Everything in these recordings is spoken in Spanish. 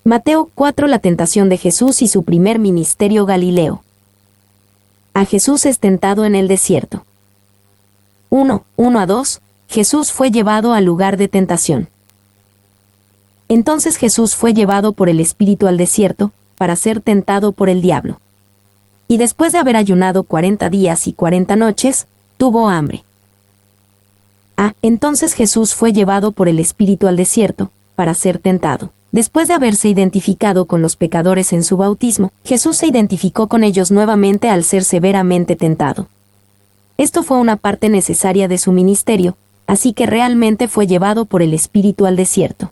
Mateo 4. La tentación de Jesús y su primer ministerio Galileo. A Jesús es tentado en el desierto. 1:1-2. Jesús fue llevado al lugar de tentación. Entonces Jesús fue llevado por el Espíritu al desierto, para ser tentado por el diablo. Y después de haber ayunado 40 días y 40 noches, tuvo hambre. Entonces Jesús fue llevado por el Espíritu al desierto, para ser tentado. Después de haberse identificado con los pecadores en su bautismo, Jesús se identificó con ellos nuevamente al ser severamente tentado. Esto fue una parte necesaria de su ministerio, así que realmente fue llevado por el Espíritu al desierto.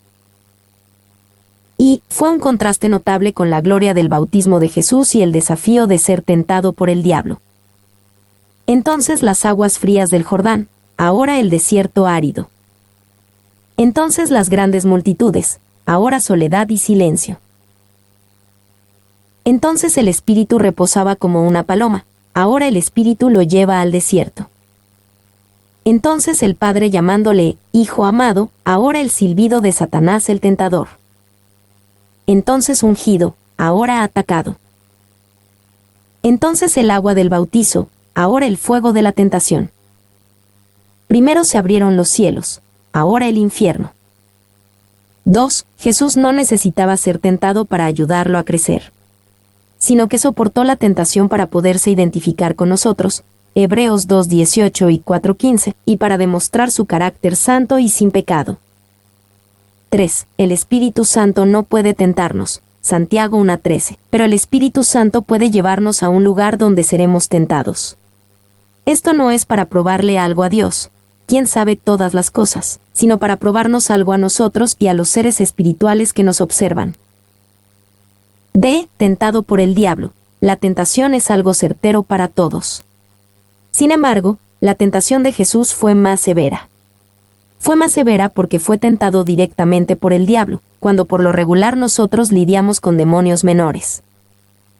Y fue un contraste notable con la gloria del bautismo de Jesús y el desafío de ser tentado por el diablo. Entonces las aguas frías del Jordán, ahora el desierto árido. Entonces las grandes multitudes, ahora soledad y silencio. Entonces el Espíritu reposaba como una paloma, ahora el Espíritu lo lleva al desierto. Entonces el Padre llamándole Hijo amado, ahora el silbido de Satanás el tentador. Entonces ungido, ahora atacado. Entonces el agua del bautizo, ahora el fuego de la tentación. Primero se abrieron los cielos, ahora el infierno. 2. Jesús no necesitaba ser tentado para ayudarlo a crecer, sino que soportó la tentación para poderse identificar con nosotros, Hebreos 2:18 y 4:15, y para demostrar su carácter santo y sin pecado. 3. El Espíritu Santo no puede tentarnos, Santiago 1:13, pero el Espíritu Santo puede llevarnos a un lugar donde seremos tentados. Esto no es para probarle algo a Dios, quien sabe todas las cosas, sino para probarnos algo a nosotros y a los seres espirituales que nos observan. D. Tentado por el diablo. La tentación es algo certero para todos. Sin embargo, la tentación de Jesús fue más severa. Fue más severa porque fue tentado directamente por el diablo, cuando por lo regular nosotros lidiamos con demonios menores.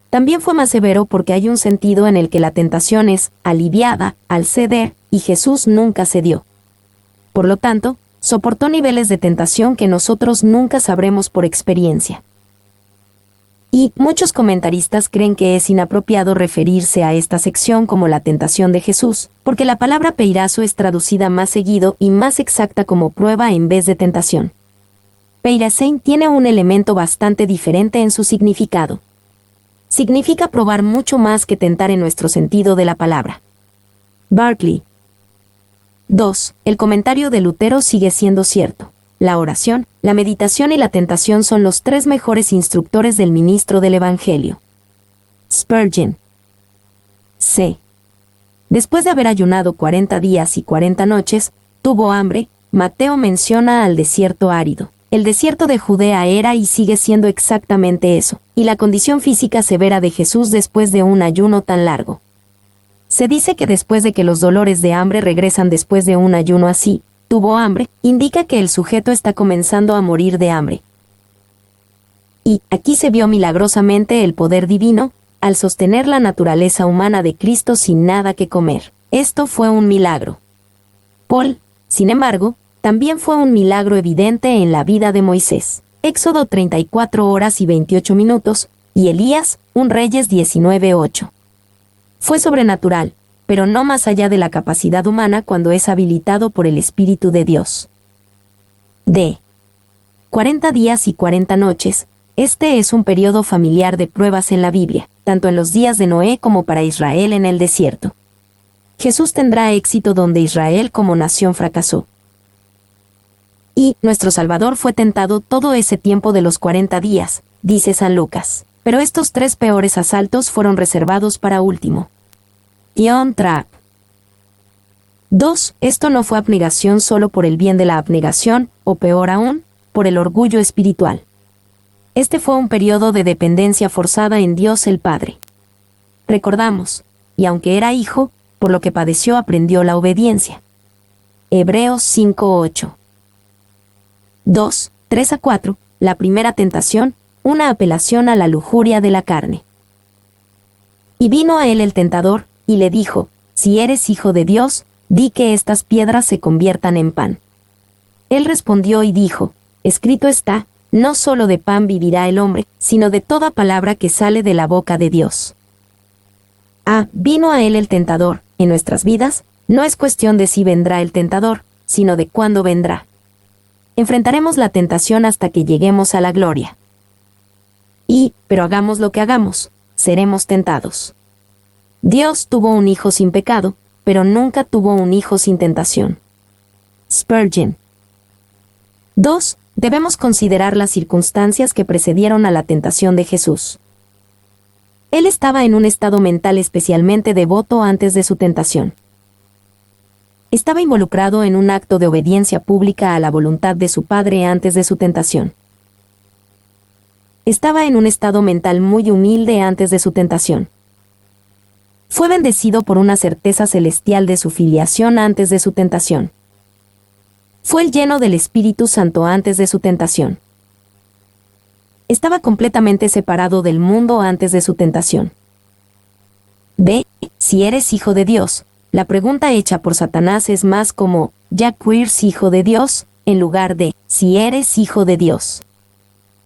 También fue más severo porque hay un sentido en el que la tentación es aliviada al ceder, y Jesús nunca cedió. Por lo tanto, soportó niveles de tentación que nosotros nunca sabremos por experiencia. Y muchos comentaristas creen que es inapropiado referirse a esta sección como la tentación de Jesús, porque la palabra peirazo es traducida más seguido y más exacta como prueba en vez de tentación. Peirasein tiene un elemento bastante diferente en su significado. Significa probar mucho más que tentar en nuestro sentido de la palabra. Barclay. 2. El comentario de Lutero sigue siendo cierto. La oración, la meditación y la tentación son los 3 mejores instructores del ministro del Evangelio. Spurgeon. C. Después de haber ayunado 40 días y 40 noches, tuvo hambre. Mateo menciona al desierto árido. El desierto de Judea era y sigue siendo exactamente eso, y la condición física severa de Jesús después de un ayuno tan largo. Se dice que después de que los dolores de hambre regresan después de un ayuno así, tuvo hambre, indica que el sujeto está comenzando a morir de hambre. Y aquí se vio milagrosamente el poder divino, al sostener la naturaleza humana de Cristo sin nada que comer. Esto fue un milagro. Paul, sin embargo, también fue un milagro evidente en la vida de Moisés. Éxodo 34 horas y 28 minutos, y Elías, 1 Reyes 19:8. Fue sobrenatural, pero no más allá de la capacidad humana cuando es habilitado por el Espíritu de Dios. D. 40 días y 40 noches. Este es un periodo familiar de pruebas en la Biblia, tanto en los días de Noé como para Israel en el desierto. Jesús tendrá éxito donde Israel como nación fracasó. Y nuestro Salvador fue tentado todo ese tiempo de los 40 días, dice San Lucas. Pero estos 3 peores asaltos fueron reservados para último. John Trapp. 2. Esto no fue abnegación solo por el bien de la abnegación, o peor aún, por el orgullo espiritual. Este fue un periodo de dependencia forzada en Dios el Padre. Recordamos, y aunque era hijo, por lo que padeció aprendió la obediencia. Hebreos 5:8. 2, 3-4. La primera tentación, una apelación a la lujuria de la carne. Y vino a él el tentador, y le dijo, si eres hijo de Dios, di que estas piedras se conviertan en pan. Él respondió y dijo, escrito está, no solo de pan vivirá el hombre, sino de toda palabra que sale de la boca de Dios. Vino a él el tentador. En nuestras vidas, no es cuestión de si vendrá el tentador, sino de cuándo vendrá. Enfrentaremos la tentación hasta que lleguemos a la gloria. Pero hagamos lo que hagamos, seremos tentados. Dios tuvo un hijo sin pecado, pero nunca tuvo un hijo sin tentación. Spurgeon. 2. Debemos considerar las circunstancias que precedieron a la tentación de Jesús. Él estaba en un estado mental especialmente devoto antes de su tentación. Estaba involucrado en un acto de obediencia pública a la voluntad de su Padre antes de su tentación. Estaba en un estado mental muy humilde antes de su tentación. Fue bendecido por una certeza celestial de su filiación antes de su tentación. Fue el lleno del Espíritu Santo antes de su tentación. Estaba completamente separado del mundo antes de su tentación. Si eres hijo de Dios, la pregunta hecha por Satanás es más como, ¿ya eres hijo de Dios?, en lugar de, si eres hijo de Dios.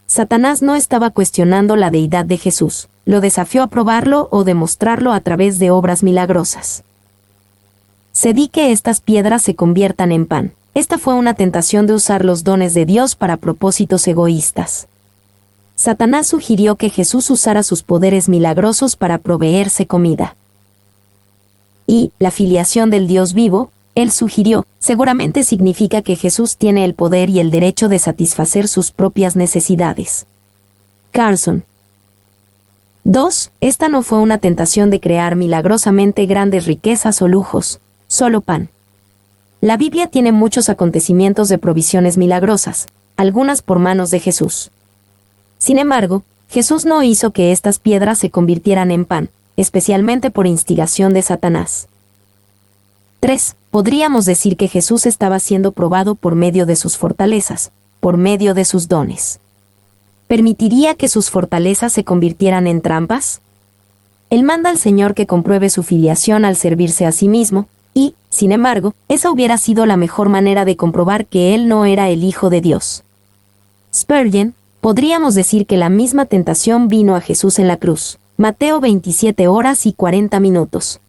Satanás no estaba cuestionando la deidad de Jesús, lo desafió a probarlo o demostrarlo a través de obras milagrosas. Cedí que estas piedras se conviertan en pan. Esta fue una tentación de usar los dones de Dios para propósitos egoístas. Satanás sugirió que Jesús usara sus poderes milagrosos para proveerse comida. La filiación del Dios vivo, él sugirió, seguramente significa que Jesús tiene el poder y el derecho de satisfacer sus propias necesidades. Carlson. 2. Esta no fue una tentación de crear milagrosamente grandes riquezas o lujos, solo pan. La Biblia tiene muchos acontecimientos de provisiones milagrosas, algunas por manos de Jesús. Sin embargo, Jesús no hizo que estas piedras se convirtieran en pan, especialmente por instigación de Satanás. 3. Podríamos decir que Jesús estaba siendo probado por medio de sus fortalezas, por medio de sus dones. ¿Permitiría que sus fortalezas se convirtieran en trampas? Él manda al Señor que compruebe su filiación al servirse a sí mismo, y, sin embargo, esa hubiera sido la mejor manera de comprobar que él no era el Hijo de Dios. Spurgeon. Podríamos decir que la misma tentación vino a Jesús en la cruz. Mateo 27 horas y 40 minutos.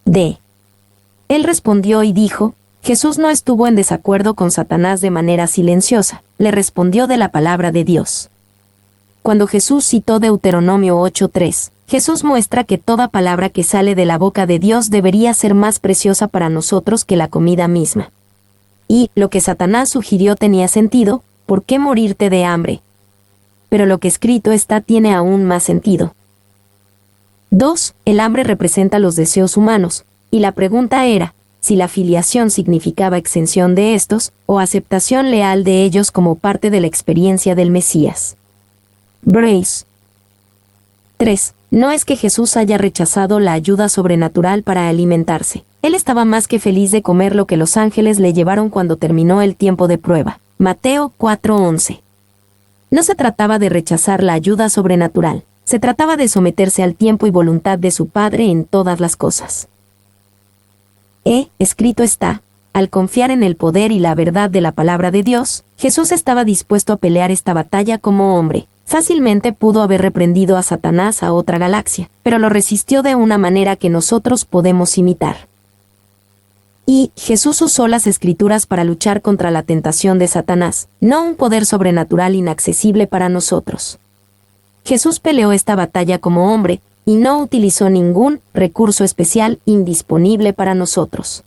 Él respondió y dijo, Jesús no estuvo en desacuerdo con Satanás de manera silenciosa, le respondió de la palabra de Dios. Cuando Jesús citó Deuteronomio 8:3, Jesús muestra que toda palabra que sale de la boca de Dios debería ser más preciosa para nosotros que la comida misma. Lo que Satanás sugirió tenía sentido. ¿Por qué morirte de hambre? Pero lo que escrito está tiene aún más sentido. 2. El hambre representa los deseos humanos, y la pregunta era, si la filiación significaba exención de estos, o aceptación leal de ellos como parte de la experiencia del Mesías. Brace. 3. No es que Jesús haya rechazado la ayuda sobrenatural para alimentarse. Él estaba más que feliz de comer lo que los ángeles le llevaron cuando terminó el tiempo de prueba. Mateo 4:11. No se trataba de rechazar la ayuda sobrenatural, se trataba de someterse al tiempo y voluntad de su Padre en todas las cosas. Escrito está, al confiar en el poder y la verdad de la palabra de Dios, Jesús estaba dispuesto a pelear esta batalla como hombre. Fácilmente pudo haber reprendido a Satanás a otra galaxia, pero lo resistió de una manera que nosotros podemos imitar. Jesús usó las Escrituras para luchar contra la tentación de Satanás, no un poder sobrenatural inaccesible para nosotros. Jesús peleó esta batalla como hombre, y no utilizó ningún recurso especial indisponible para nosotros.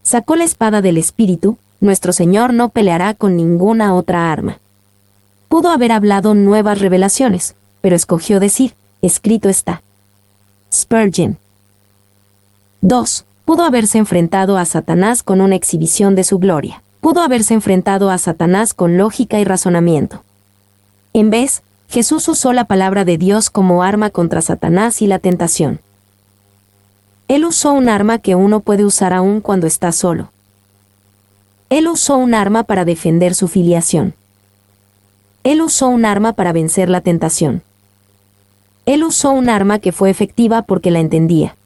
Sacó la espada del Espíritu, nuestro Señor no peleará con ninguna otra arma. Pudo haber hablado nuevas revelaciones, pero escogió decir, escrito está. Spurgeon. 2. Pudo haberse enfrentado a Satanás con una exhibición de su gloria. Pudo haberse enfrentado a Satanás con lógica y razonamiento. En vez, Jesús usó la palabra de Dios como arma contra Satanás y la tentación. Él usó un arma que uno puede usar aún cuando está solo. Él usó un arma para defender su filiación. Él usó un arma para vencer la tentación. Él usó un arma que fue efectiva porque la entendía.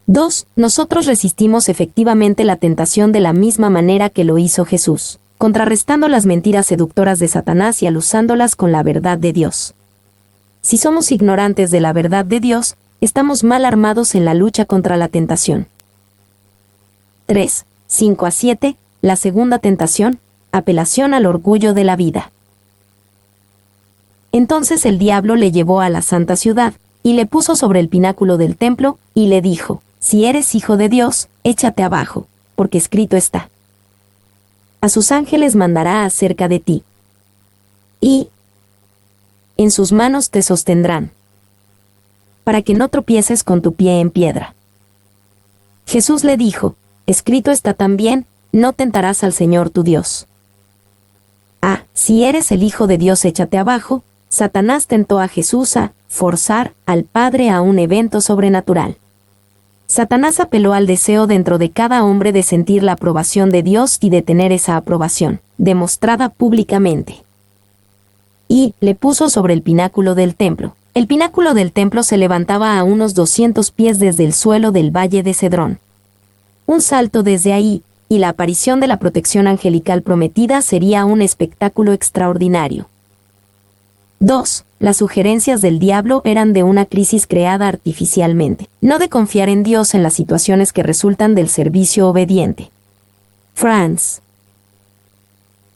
2. Nosotros resistimos efectivamente la tentación de la misma manera que lo hizo Jesús. contrarrestando las mentiras seductoras de Satanás y alusándolas con la verdad de Dios. Si somos ignorantes de la verdad de Dios, estamos mal armados en la lucha contra la tentación. 3. 5-7. La segunda tentación, apelación al orgullo de la vida. Entonces el diablo le llevó a la santa ciudad, y le puso sobre el pináculo del templo, y le dijo: si eres hijo de Dios, échate abajo, porque escrito está: a sus ángeles mandará acerca de ti, y en sus manos te sostendrán, para que no tropieces con tu pie en piedra. Jesús le dijo: escrito está también, no tentarás al Señor tu Dios. Si eres el Hijo de Dios, échate abajo. Satanás tentó a Jesús a forzar al Padre a un evento sobrenatural. Satanás apeló al deseo dentro de cada hombre de sentir la aprobación de Dios y de tener esa aprobación demostrada públicamente. Y le puso sobre el pináculo del templo. El pináculo del templo se levantaba a unos 200 pies desde el suelo del valle de Cedrón. Un salto desde ahí, y la aparición de la protección angelical prometida sería un espectáculo extraordinario. 2. Las sugerencias del diablo eran de una crisis creada artificialmente, no de confiar en Dios en las situaciones que resultan del servicio obediente. Franz.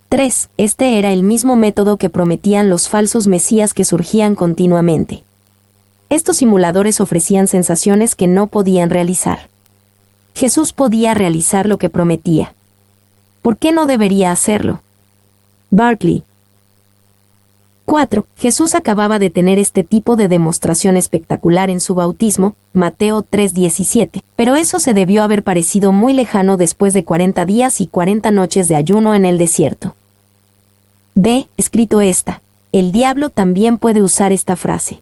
3. Este era el mismo método que prometían los falsos mesías que surgían continuamente. Estos simuladores ofrecían sensaciones que no podían realizar. Jesús podía realizar lo que prometía. ¿Por qué no debería hacerlo? Barclay. 4. Jesús acababa de tener este tipo de demostración espectacular en su bautismo, Mateo 3:17, pero eso se debió haber parecido muy lejano después de 40 días y 40 noches de ayuno en el desierto. Escrito está. El diablo también puede usar esta frase.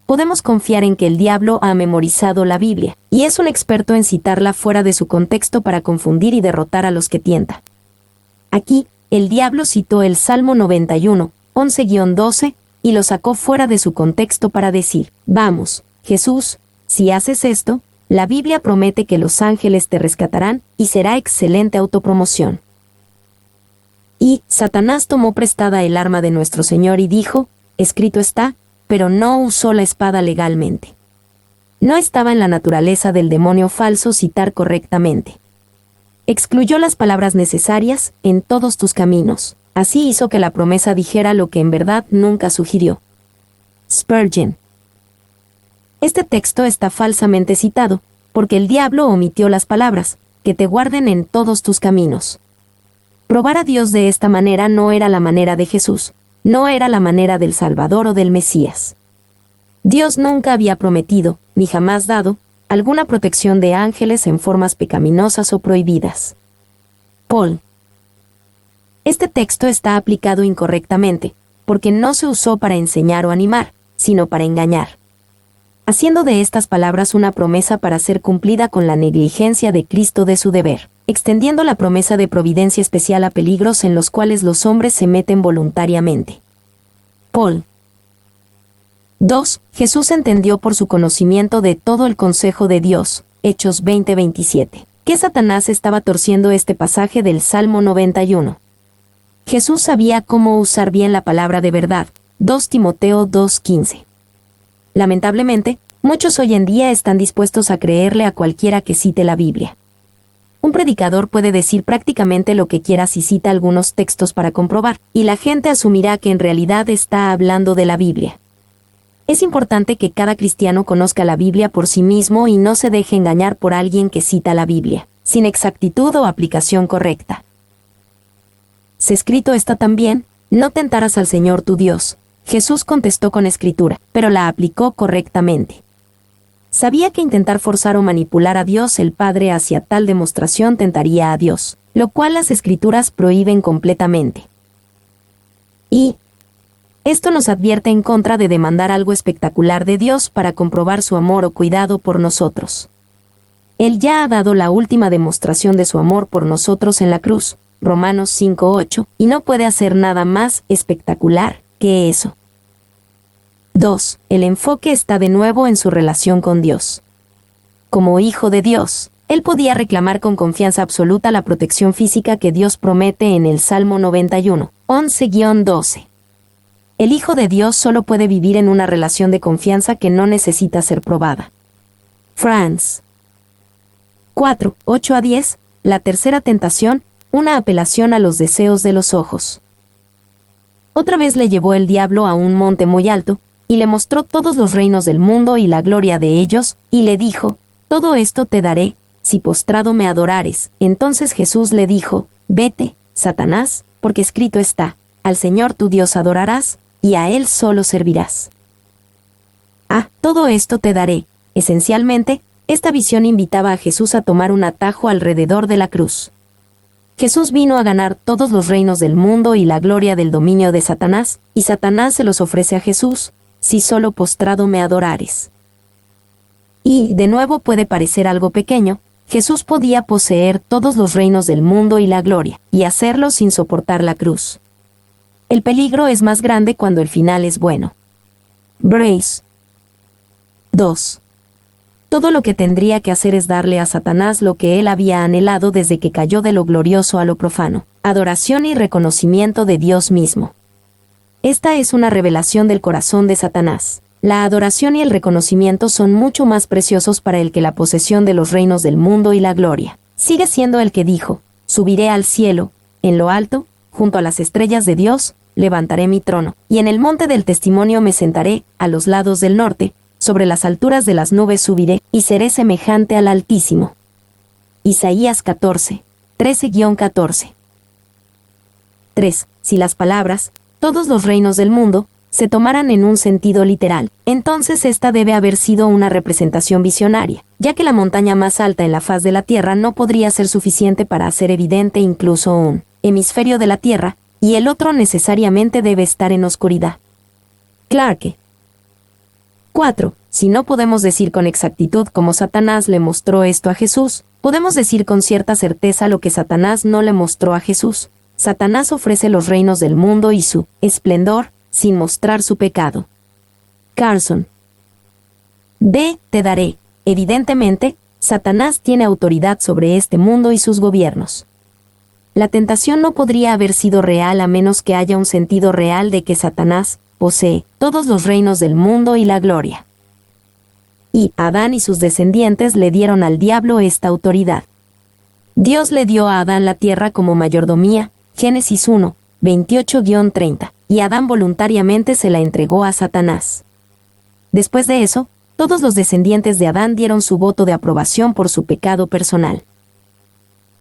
Podemos confiar en que el diablo ha memorizado la Biblia, y es un experto en citarla fuera de su contexto para confundir y derrotar a los que tienta. Aquí, el diablo citó el Salmo 91, 11-12, y lo sacó fuera de su contexto para decir: vamos, Jesús, si haces esto, la Biblia promete que los ángeles te rescatarán, y será excelente autopromoción. Y Satanás tomó prestada el arma de nuestro Señor y dijo: escrito está, pero no usó la espada legalmente. No estaba en la naturaleza del demonio falso citar correctamente. Excluyó las palabras necesarias, en todos tus caminos. Así hizo que la promesa dijera lo que en verdad nunca sugirió. Spurgeon. Este texto está falsamente citado, porque el diablo omitió las palabras, que te guarden en todos tus caminos. Probar a Dios de esta manera no era la manera de Jesús, no era la manera del Salvador o del Mesías. Dios nunca había prometido, ni jamás dado, alguna protección de ángeles en formas pecaminosas o prohibidas. Paul. Este texto está aplicado incorrectamente, porque no se usó para enseñar o animar, sino para engañar, haciendo de estas palabras una promesa para ser cumplida con la negligencia de Cristo de su deber, extendiendo la promesa de providencia especial a peligros en los cuales los hombres se meten voluntariamente. Paul. 2. Jesús entendió por su conocimiento de todo el consejo de Dios, Hechos 20:27, que Satanás estaba torciendo este pasaje del Salmo 91. Jesús sabía cómo usar bien la palabra de verdad, 2 Timoteo 2:15. Lamentablemente, muchos hoy en día están dispuestos a creerle a cualquiera que cite la Biblia. Un predicador puede decir prácticamente lo que quiera si cita algunos textos para comprobar, y la gente asumirá que en realidad está hablando de la Biblia. Es importante que cada cristiano conozca la Biblia por sí mismo y no se deje engañar por alguien que cita la Biblia, sin exactitud o aplicación correcta. Se escrito está también: no tentarás al Señor tu Dios. Jesús contestó con escritura, pero la aplicó correctamente. Sabía que intentar forzar o manipular a Dios el Padre hacia tal demostración tentaría a Dios, lo cual las Escrituras prohíben completamente. Y esto nos advierte en contra de demandar algo espectacular de Dios para comprobar su amor o cuidado por nosotros. Él ya ha dado la última demostración de su amor por nosotros en la cruz, Romanos 5:8, y no puede hacer nada más espectacular que eso. 2. El enfoque está de nuevo en su relación con Dios. Como hijo de Dios, él podía reclamar con confianza absoluta la protección física que Dios promete en el Salmo 91, 11-12. El Hijo de Dios solo puede vivir en una relación de confianza que no necesita ser probada. Franz. 4, 8-10. La tercera tentación, una apelación a los deseos de los ojos. Otra vez le llevó el diablo a un monte muy alto, y le mostró todos los reinos del mundo y la gloria de ellos, y le dijo, todo esto te daré, si postrado me adorares. Entonces Jesús le dijo, vete, Satanás, porque escrito está, al Señor tu Dios adorarás, y a Él solo servirás. Todo esto te daré. Esencialmente, esta visión invitaba a Jesús a tomar un atajo alrededor de la cruz. Jesús vino a ganar todos los reinos del mundo y la gloria del dominio de Satanás, y Satanás se los ofrece a Jesús, si solo postrado me adorares. Y, de nuevo puede parecer algo pequeño, Jesús podía poseer todos los reinos del mundo y la gloria, y hacerlo sin soportar la cruz. El peligro es más grande cuando el final es bueno. Brace. 2. Todo lo que tendría que hacer es darle a Satanás lo que él había anhelado desde que cayó de lo glorioso a lo profano, adoración y reconocimiento de Dios mismo. Esta es una revelación del corazón de Satanás. La adoración y el reconocimiento son mucho más preciosos para él que la posesión de los reinos del mundo y la gloria. Sigue siendo el que dijo, subiré al cielo, en lo alto, junto a las estrellas de Dios, levantaré mi trono, y en el monte del testimonio me sentaré, a los lados del norte, sobre las alturas de las nubes subiré, y seré semejante al Altísimo. Isaías 14, 13-14. 3. Si las palabras, todos los reinos del mundo, se tomaran en un sentido literal, entonces esta debe haber sido una representación visionaria, ya que la montaña más alta en la faz de la Tierra no podría ser suficiente para hacer evidente incluso un hemisferio de la Tierra, y el otro necesariamente debe estar en oscuridad. Clarke. 4. Si no podemos decir con exactitud cómo Satanás le mostró esto a Jesús, podemos decir con cierta certeza lo que Satanás no le mostró a Jesús. Satanás ofrece los reinos del mundo y su esplendor, sin mostrar su pecado. Carson. Te daré. Evidentemente, Satanás tiene autoridad sobre este mundo y sus gobiernos. La tentación no podría haber sido real a menos que haya un sentido real de que Satanás posee todos los reinos del mundo y la gloria. Y Adán y sus descendientes le dieron al diablo esta autoridad. Dios le dio a Adán la tierra como mayordomía, Génesis 1, 28-30, y Adán voluntariamente se la entregó a Satanás. Después de eso, todos los descendientes de Adán dieron su voto de aprobación por su pecado personal.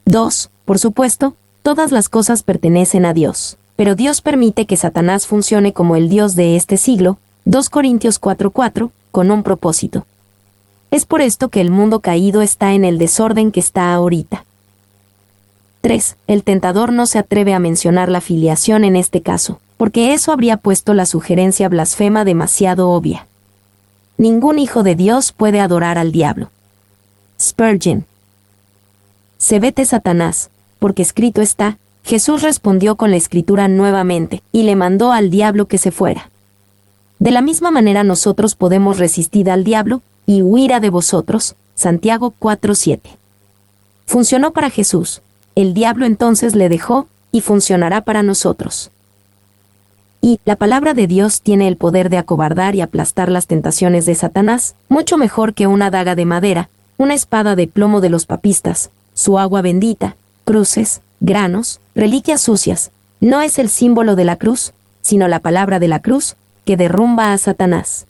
2. Por supuesto, todas las cosas pertenecen a Dios, pero Dios permite que Satanás funcione como el Dios de este siglo, 2 Corintios 4:4, con un propósito. Es por esto que el mundo caído está en el desorden que está ahorita. 3. El tentador no se atreve a mencionar la filiación en este caso, porque eso habría puesto la sugerencia blasfema demasiado obvia. Ningún hijo de Dios puede adorar al diablo. Spurgeon. Se vete Satanás, porque escrito está, Jesús respondió con la escritura nuevamente, y le mandó al diablo que se fuera. De la misma manera nosotros podemos resistir al diablo, y huirá de vosotros, Santiago 4:7. Funcionó para Jesús, el diablo entonces le dejó, y funcionará para nosotros. Y la palabra de Dios tiene el poder de acobardar y aplastar las tentaciones de Satanás, mucho mejor que una daga de madera, una espada de plomo de los papistas, su agua bendita, cruces, granos, reliquias sucias. No es el símbolo de la cruz, sino la palabra de la cruz, que derrumba a Satanás.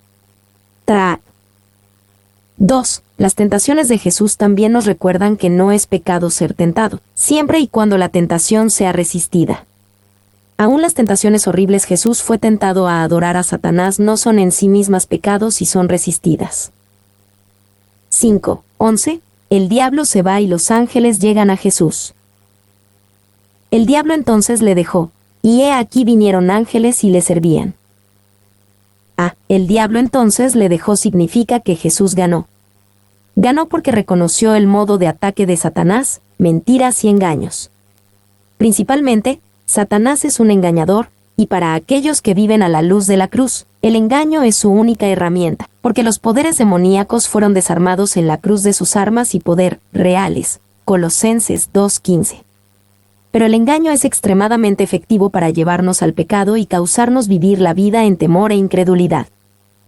2. Las tentaciones de Jesús también nos recuerdan que no es pecado ser tentado, siempre y cuando la tentación sea resistida. Aún las tentaciones horribles Jesús fue tentado a adorar a Satanás no son en sí mismas pecados si son resistidas. 5. 11. El diablo se va y los ángeles llegan a Jesús. El diablo entonces le dejó, y he aquí vinieron ángeles y le servían. El diablo entonces le dejó significa que Jesús ganó. Ganó porque reconoció el modo de ataque de Satanás, mentiras y engaños. Principalmente, Satanás es un engañador, y para aquellos que viven a la luz de la cruz, el engaño es su única herramienta, porque los poderes demoníacos fueron desarmados en la cruz de sus armas y poder reales. Colosenses 2:15. Pero el engaño es extremadamente efectivo para llevarnos al pecado y causarnos vivir la vida en temor e incredulidad.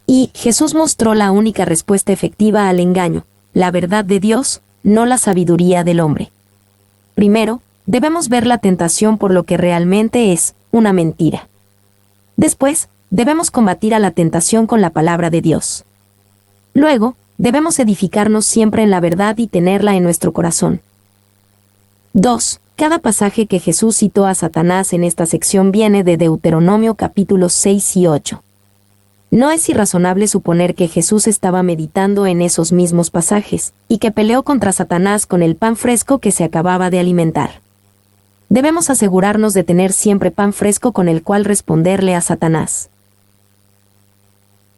Y Jesús mostró la única respuesta efectiva al engaño, la verdad de Dios, no la sabiduría del hombre. Primero, debemos ver la tentación por lo que realmente es, una mentira. Después, debemos combatir a la tentación con la palabra de Dios. Luego, debemos edificarnos siempre en la verdad y tenerla en nuestro corazón. 2. Cada pasaje que Jesús citó a Satanás en esta sección viene de Deuteronomio capítulos 6 y 8. No es irrazonable suponer que Jesús estaba meditando en esos mismos pasajes, y que peleó contra Satanás con el pan fresco que se acababa de alimentar. Debemos asegurarnos de tener siempre pan fresco con el cual responderle a Satanás.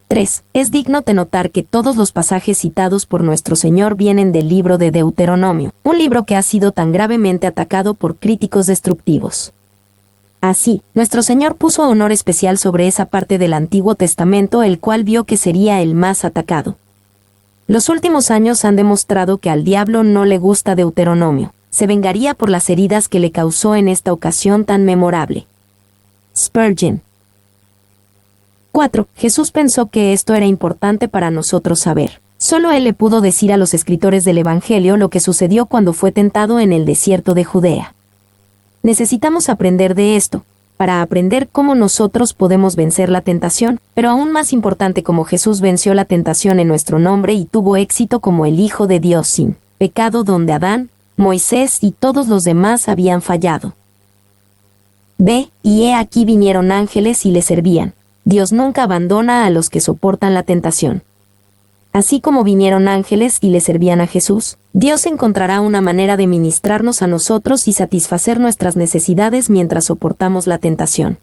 3. Es digno de notar que todos los pasajes citados por nuestro Señor vienen del libro de Deuteronomio, un libro que ha sido tan gravemente atacado por críticos destructivos. Así, nuestro Señor puso honor especial sobre esa parte del Antiguo Testamento el cual vio que sería el más atacado. Los últimos años han demostrado que al diablo no le gusta Deuteronomio. Se vengaría por las heridas que le causó en esta ocasión tan memorable. Spurgeon. 4. Jesús pensó que esto era importante para nosotros saber. Solo él le pudo decir a los escritores del Evangelio lo que sucedió cuando fue tentado en el desierto de Judea. Necesitamos aprender de esto, para aprender cómo nosotros podemos vencer la tentación, pero aún más importante cómo Jesús venció la tentación en nuestro nombre y tuvo éxito como el Hijo de Dios sin pecado donde Adán, Moisés y todos los demás habían fallado. Ve, y he aquí vinieron ángeles y le servían. Dios nunca abandona a los que soportan la tentación. Así como vinieron ángeles y le servían a Jesús, Dios encontrará una manera de ministrarnos a nosotros y satisfacer nuestras necesidades mientras soportamos la tentación.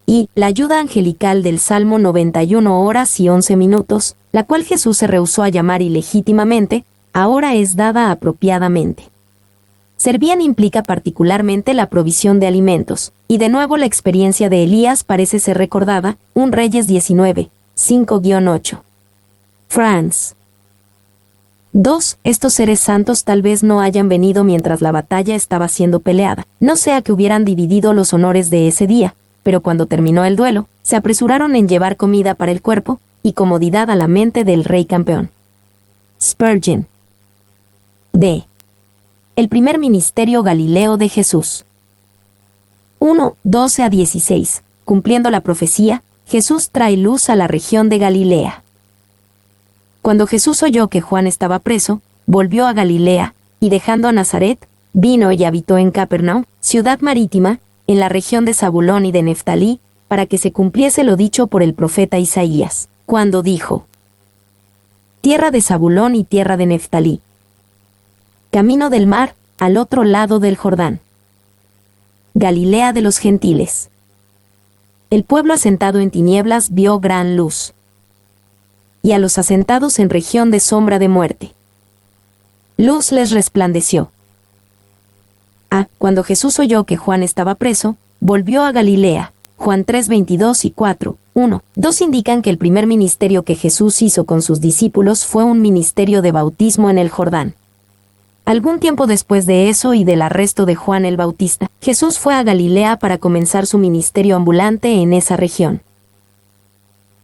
Y la ayuda angelical del Salmo 91 horas y 11 minutos, la cual Jesús se rehusó a llamar ilegítimamente, ahora es dada apropiadamente. Servían implica particularmente la provisión de alimentos, y de nuevo la experiencia de Elías parece ser recordada, 1 Reyes 19, 5-8. France. 2. Estos seres santos tal vez no hayan venido mientras la batalla estaba siendo peleada, no sea que hubieran dividido los honores de ese día, pero cuando terminó el duelo, se apresuraron en llevar comida para el cuerpo, y comodidad a la mente del rey campeón. Spurgeon. D. El primer ministerio galileo de Jesús. 1, 12-16. Cumpliendo la profecía, Jesús trae luz a la región de Galilea. Cuando Jesús oyó que Juan estaba preso, volvió a Galilea, y dejando a Nazaret, vino y habitó en Capernaum, ciudad marítima, en la región de Zabulón y de Neftalí, para que se cumpliese lo dicho por el profeta Isaías, cuando dijo: Tierra de Zabulón y tierra de Neftalí, camino del mar, al otro lado del Jordán. Galilea de los gentiles. El pueblo asentado en tinieblas vio gran luz. Y a los asentados en región de sombra de muerte, luz les resplandeció. Cuando Jesús oyó que Juan estaba preso, volvió a Galilea. Juan 3:22 y 4:1-2 indican que el primer ministerio que Jesús hizo con sus discípulos fue un ministerio de bautismo en el Jordán. Algún tiempo después de eso y del arresto de Juan el Bautista, Jesús fue a Galilea para comenzar su ministerio ambulante en esa región.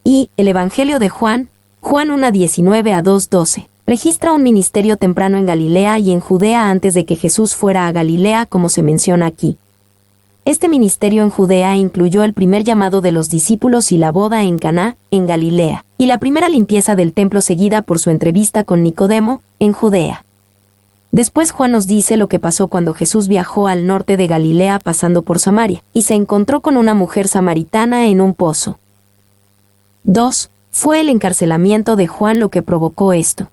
Y el Evangelio de Juan 1:19-2:12, registra un ministerio temprano en Galilea y en Judea antes de que Jesús fuera a Galilea como se menciona aquí. Este ministerio en Judea incluyó el primer llamado de los discípulos y la boda en Caná, en Galilea, y la primera limpieza del templo seguida por su entrevista con Nicodemo, en Judea. Después Juan nos dice lo que pasó cuando Jesús viajó al norte de Galilea pasando por Samaria, y se encontró con una mujer samaritana en un pozo. 2. Fue el encarcelamiento de Juan lo que provocó esto.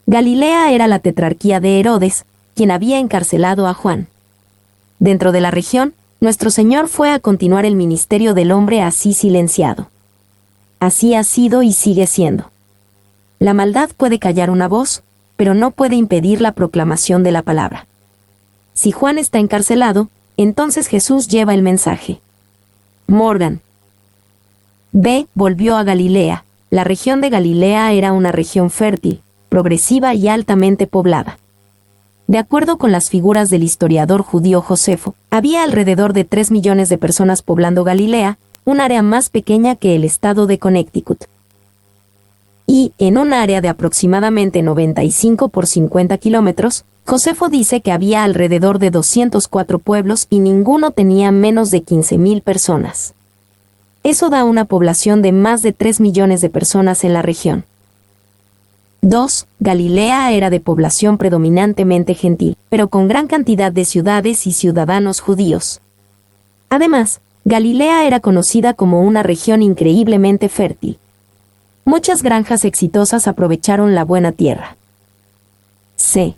Galilea era la tetrarquía de Herodes, quien había encarcelado a Juan. Dentro de la región, nuestro Señor fue a continuar el ministerio del hombre así silenciado. Así ha sido y sigue siendo. La maldad puede callar una voz, pero no puede impedir la proclamación de la palabra. Si Juan está encarcelado, entonces Jesús lleva el mensaje. Morgan. B. Volvió a Galilea. La región de Galilea era una región fértil, progresiva y altamente poblada. De acuerdo con las figuras del historiador judío Josefo, había alrededor de 3 millones de personas poblando Galilea, un área más pequeña que el estado de Connecticut. Y, en un área de aproximadamente 95 por 50 kilómetros, Josefo dice que había alrededor de 204 pueblos y ninguno tenía menos de 15,000 personas. Eso da una población de más de 3 millones de personas en la región. 2. Galilea era de población predominantemente gentil, pero con gran cantidad de ciudades y ciudadanos judíos. Además, Galilea era conocida como una región increíblemente fértil. Muchas granjas exitosas aprovecharon la buena tierra. C.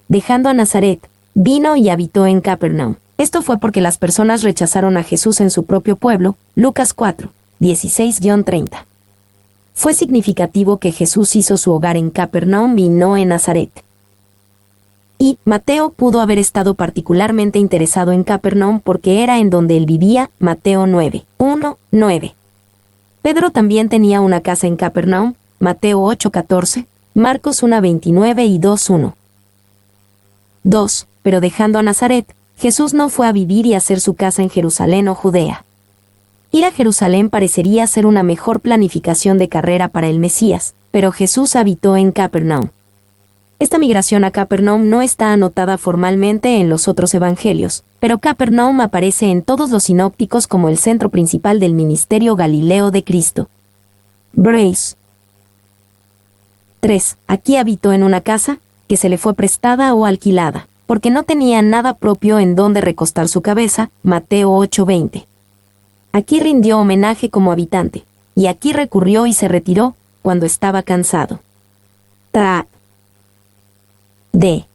Dejando a Nazaret, vino y habitó en Capernaum. Esto fue porque las personas rechazaron a Jesús en su propio pueblo, Lucas 4, 16-30. Fue significativo que Jesús hizo su hogar en Capernaum y no en Nazaret. Y Mateo pudo haber estado particularmente interesado en Capernaum porque era en donde él vivía, Mateo 9, 1, 9. Pedro también tenía una casa en Capernaum, Mateo 8, 14, Marcos 1, 29 y 2, 1. 2. Pero dejando a Nazaret, Jesús no fue a vivir y hacer su casa en Jerusalén o Judea. Ir a Jerusalén parecería ser una mejor planificación de carrera para el Mesías, pero Jesús habitó en Capernaum. Esta migración a Capernaum no está anotada formalmente en los otros evangelios, pero Capernaum aparece en todos los sinópticos como el centro principal del ministerio galileo de Cristo. Brace. 3. Aquí habitó en una casa, que se le fue prestada o alquilada, porque no tenía nada propio en donde recostar su cabeza, Mateo 8:20. Aquí rindió homenaje como habitante, y aquí recurrió y se retiró, cuando estaba cansado. D.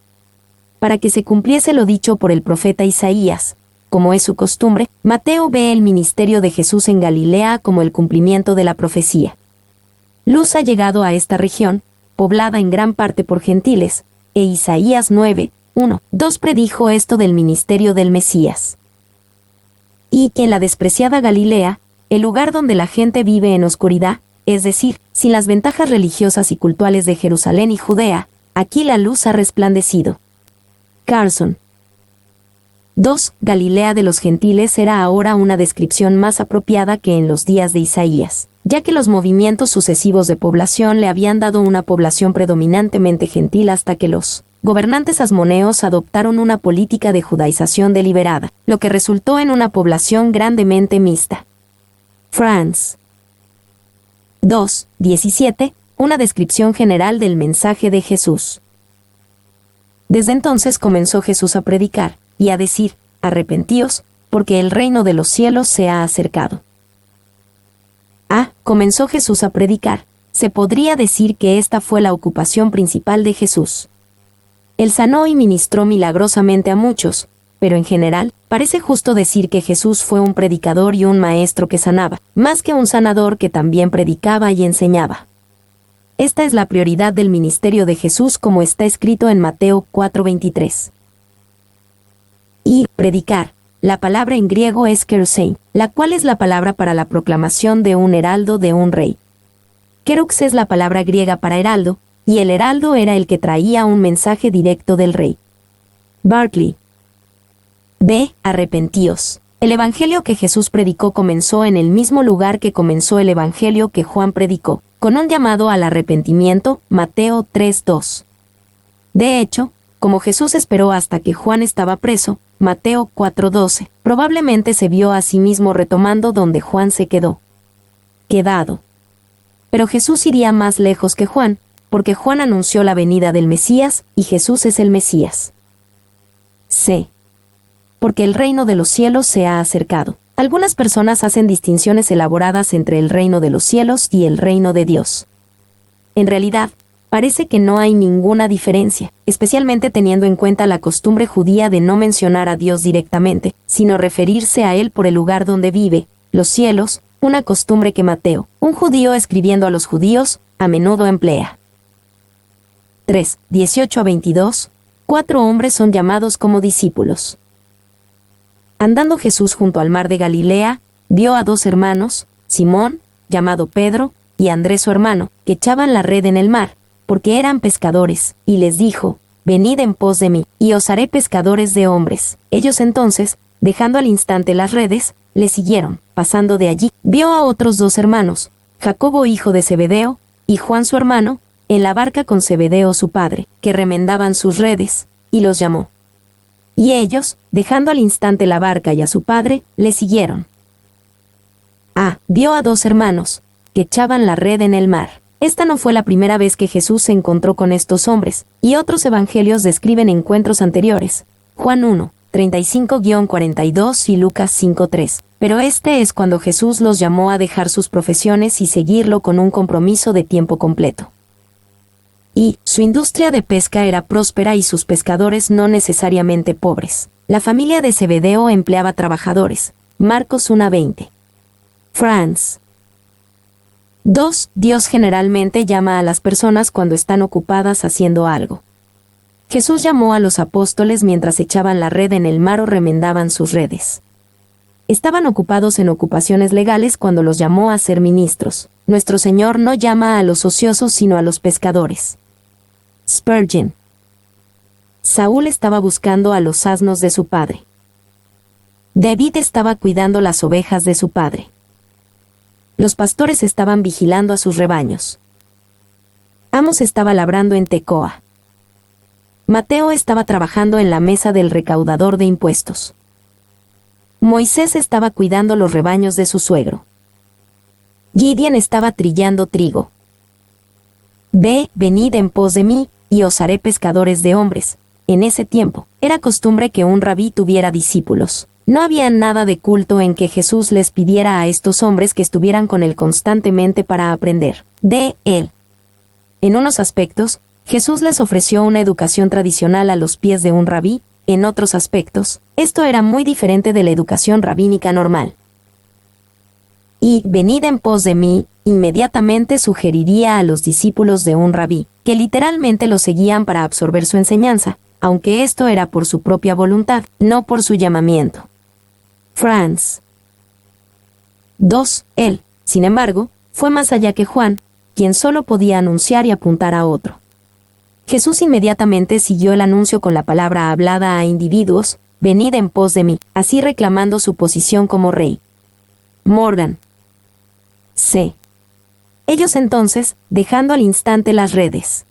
Para que se cumpliese lo dicho por el profeta Isaías, como es su costumbre, Mateo ve el ministerio de Jesús en Galilea como el cumplimiento de la profecía. Luz ha llegado a esta región, poblada en gran parte por gentiles, e Isaías 9, 1, 2 predijo esto del ministerio del Mesías. Y que en la despreciada Galilea, el lugar donde la gente vive en oscuridad, es decir, sin las ventajas religiosas y cultuales de Jerusalén y Judea, aquí la luz ha resplandecido. Carson. 2. Galilea de los gentiles era ahora una descripción más apropiada que en los días de Isaías, ya que los movimientos sucesivos de población le habían dado una población predominantemente gentil hasta que los gobernantes asmoneos adoptaron una política de judaización deliberada, lo que resultó en una población grandemente mixta. France. 2. 17. Una descripción general del mensaje de Jesús. Desde entonces comenzó Jesús a predicar, y a decir, arrepentíos, porque el reino de los cielos se ha acercado. Comenzó Jesús a predicar. Se podría decir que esta fue la ocupación principal de Jesús. Él sanó y ministró milagrosamente a muchos, pero en general, parece justo decir que Jesús fue un predicador y un maestro que sanaba, más que un sanador que también predicaba y enseñaba. Esta es la prioridad del ministerio de Jesús como está escrito en Mateo 4:23. Y predicar. La palabra en griego es kerusein, la cual es la palabra para la proclamación de un heraldo de un rey. Kerux es la palabra griega para heraldo, y el heraldo era el que traía un mensaje directo del rey. Barclay. B. Arrepentíos. El evangelio que Jesús predicó comenzó en el mismo lugar que comenzó el evangelio que Juan predicó, con un llamado al arrepentimiento, Mateo 3:2. De hecho, como Jesús esperó hasta que Juan estaba preso, Mateo 4:12, probablemente se vio a sí mismo retomando donde Juan se quedó. Pero Jesús iría más lejos que Juan, porque Juan anunció la venida del Mesías, y Jesús es el Mesías. C. Porque el reino de los cielos se ha acercado. Algunas personas hacen distinciones elaboradas entre el reino de los cielos y el reino de Dios. En realidad, parece que no hay ninguna diferencia, especialmente teniendo en cuenta la costumbre judía de no mencionar a Dios directamente, sino referirse a Él por el lugar donde vive, los cielos, una costumbre que Mateo, un judío escribiendo a los judíos, a menudo emplea. 3, 18-22, 4 hombres son llamados como discípulos. Andando Jesús junto al mar de Galilea, vio a dos hermanos, Simón, llamado Pedro, y Andrés su hermano, que echaban la red en el mar, porque eran pescadores, y les dijo: venid en pos de mí, y os haré pescadores de hombres. Ellos entonces, dejando al instante las redes, le siguieron. Pasando de allí, vio a otros dos hermanos, Jacobo hijo de Zebedeo, y Juan su hermano, en la barca con Zebedeo su padre, que remendaban sus redes, y los llamó. Y ellos, dejando al instante la barca y a su padre, le siguieron. Vio a dos hermanos, que echaban la red en el mar. Esta no fue la primera vez que Jesús se encontró con estos hombres, y otros evangelios describen encuentros anteriores. Juan 1, 35-42 y Lucas 5:3. Pero este es cuando Jesús los llamó a dejar sus profesiones y seguirlo con un compromiso de tiempo completo. Y su industria de pesca era próspera y sus pescadores no necesariamente pobres. La familia de Zebedeo empleaba trabajadores. Marcos 1:20. Franz. 2. Dios generalmente llama a las personas cuando están ocupadas haciendo algo. Jesús llamó a los apóstoles mientras echaban la red en el mar o remendaban sus redes. Estaban ocupados en ocupaciones legales cuando los llamó a ser ministros. Nuestro Señor no llama a los ociosos sino a los pescadores. Spurgeon. Saúl estaba buscando a los asnos de su padre. David estaba cuidando las ovejas de su padre. Los pastores estaban vigilando a sus rebaños. Amos estaba labrando en Tecoa. Mateo estaba trabajando en la mesa del recaudador de impuestos. Moisés estaba cuidando los rebaños de su suegro. Gideon estaba trillando trigo. Venid en pos de mí, y os haré pescadores de hombres. En ese tiempo, era costumbre que un rabí tuviera discípulos. No había nada de culto en que Jesús les pidiera a estos hombres que estuvieran con él constantemente para aprender de él. En unos aspectos, Jesús les ofreció una educación tradicional a los pies de un rabí. En otros aspectos, esto era muy diferente de la educación rabínica normal. Y venid en pos de mí, inmediatamente sugeriría a los discípulos de un rabí, que literalmente lo seguían para absorber su enseñanza, aunque esto era por su propia voluntad, no por su llamamiento. Franz. 2. Él, sin embargo, fue más allá que Juan, quien solo podía anunciar y apuntar a otro. Jesús inmediatamente siguió el anuncio con la palabra hablada a individuos: venid en pos de mí, así reclamando su posición como rey. Morgan. C. Ellos entonces, dejando al instante las redes.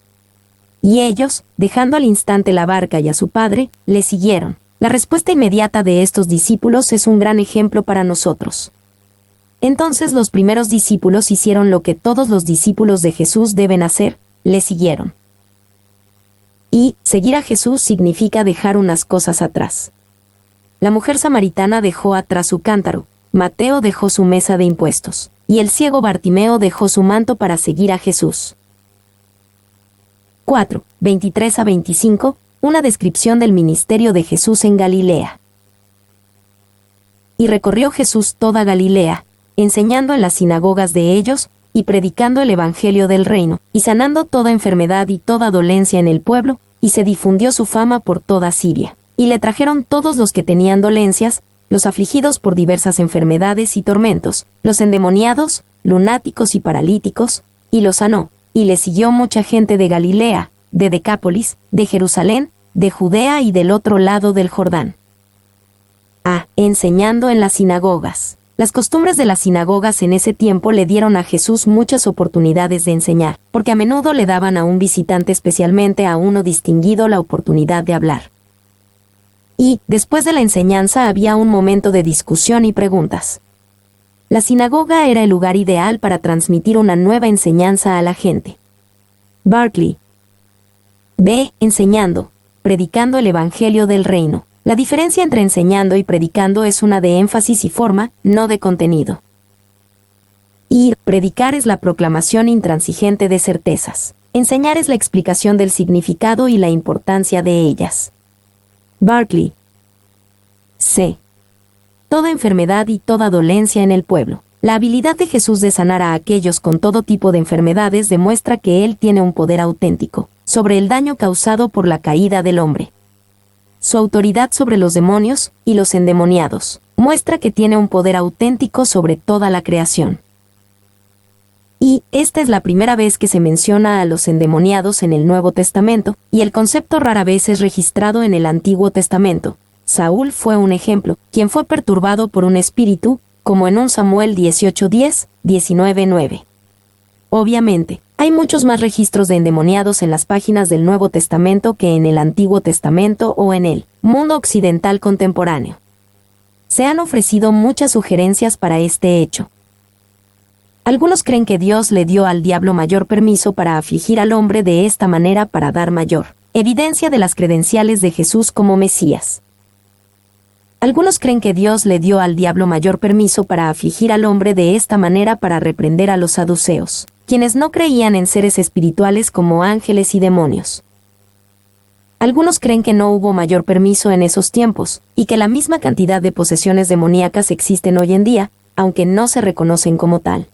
Y ellos, dejando al instante la barca y a su padre, le siguieron. La respuesta inmediata de estos discípulos es un gran ejemplo para nosotros. Entonces los primeros discípulos hicieron lo que todos los discípulos de Jesús deben hacer: le siguieron. Y seguir a Jesús significa dejar unas cosas atrás. La mujer samaritana dejó atrás su cántaro, Mateo dejó su mesa de impuestos, y el ciego Bartimeo dejó su manto para seguir a Jesús. 4. 23-25. Una descripción del ministerio de Jesús en Galilea. Y recorrió Jesús toda Galilea, enseñando en las sinagogas de ellos, y predicando el evangelio del reino, y sanando toda enfermedad y toda dolencia en el pueblo, y se difundió su fama por toda Siria. Y le trajeron todos los que tenían dolencias, los afligidos por diversas enfermedades y tormentos, los endemoniados, lunáticos y paralíticos, y los sanó. Y le siguió mucha gente de Galilea, de Decápolis, de Jerusalén, de Judea y del otro lado del Jordán. Enseñando en las sinagogas. Las costumbres de las sinagogas en ese tiempo le dieron a Jesús muchas oportunidades de enseñar, porque a menudo le daban a un visitante, especialmente a uno distinguido, la oportunidad de hablar. Y, después de la enseñanza, había un momento de discusión y preguntas. La sinagoga era el lugar ideal para transmitir una nueva enseñanza a la gente. Barclay. Enseñando, predicando el evangelio del reino. La diferencia entre enseñando y predicando es una de énfasis y forma, no de contenido. Y predicar es la proclamación intransigente de certezas. Enseñar es la explicación del significado y la importancia de ellas. Barclay. C. Toda enfermedad y toda dolencia en el pueblo. La habilidad de Jesús de sanar a aquellos con todo tipo de enfermedades demuestra que Él tiene un poder auténtico sobre el daño causado por la caída del hombre. Su autoridad sobre los demonios y los endemoniados. muestra que tiene un poder auténtico sobre toda la creación. Y esta es la primera vez que se menciona a los endemoniados en el Nuevo Testamento, y el concepto rara vez es registrado en el Antiguo Testamento. Saúl fue un ejemplo, quien fue perturbado por un espíritu, como en 1 Samuel 18:10, 19:9. Obviamente, hay muchos más registros de endemoniados en las páginas del Nuevo Testamento que en el Antiguo Testamento o en el mundo occidental contemporáneo. Se han ofrecido muchas sugerencias para este hecho. Algunos creen que Dios le dio al diablo mayor permiso para afligir al hombre de esta manera para dar mayor evidencia de las credenciales de Jesús como Mesías. Algunos creen que Dios le dio al diablo mayor permiso para afligir al hombre de esta manera para reprender a los saduceos, quienes no creían en seres espirituales como ángeles y demonios. Algunos creen que no hubo mayor permiso en esos tiempos, y que la misma cantidad de posesiones demoníacas existen hoy en día, aunque no se reconocen como tal.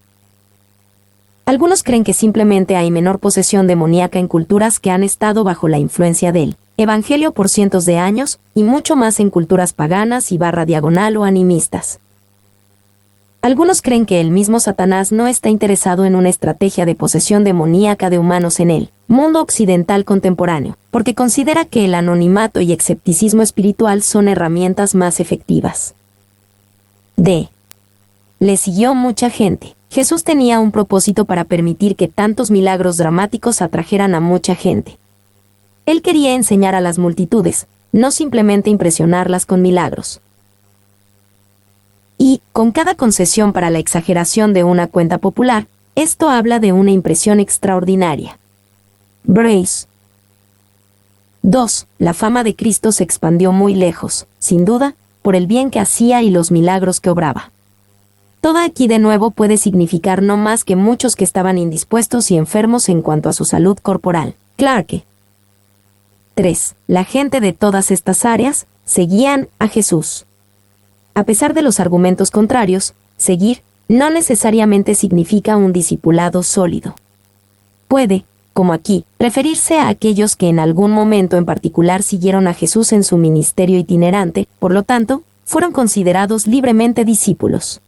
Algunos creen que simplemente hay menor posesión demoníaca en culturas que han estado bajo la influencia del Evangelio por cientos de años, y mucho más en culturas paganas y /diagonal o animistas. Algunos creen que el mismo Satanás no está interesado en una estrategia de posesión demoníaca de humanos en el mundo occidental contemporáneo, porque considera que el anonimato y escepticismo espiritual son herramientas más efectivas. Le siguió mucha gente. Jesús tenía un propósito para permitir que tantos milagros dramáticos atrajeran a mucha gente. Él quería enseñar a las multitudes, no simplemente impresionarlas con milagros. Y, con cada concesión para la exageración de una cuenta popular, esto habla de una impresión extraordinaria. Brace. 2. La fama de Cristo se expandió muy lejos, sin duda, por el bien que hacía y los milagros que obraba. Todo aquí de nuevo puede significar no más que muchos que estaban indispuestos y enfermos en cuanto a su salud corporal. Clarke. 3. La gente de todas estas áreas seguían a Jesús. A pesar de los argumentos contrarios, seguir no necesariamente significa un discipulado sólido. Puede, como aquí, referirse a aquellos que en algún momento en particular siguieron a Jesús en su ministerio itinerante, por lo tanto, fueron considerados libremente discípulos.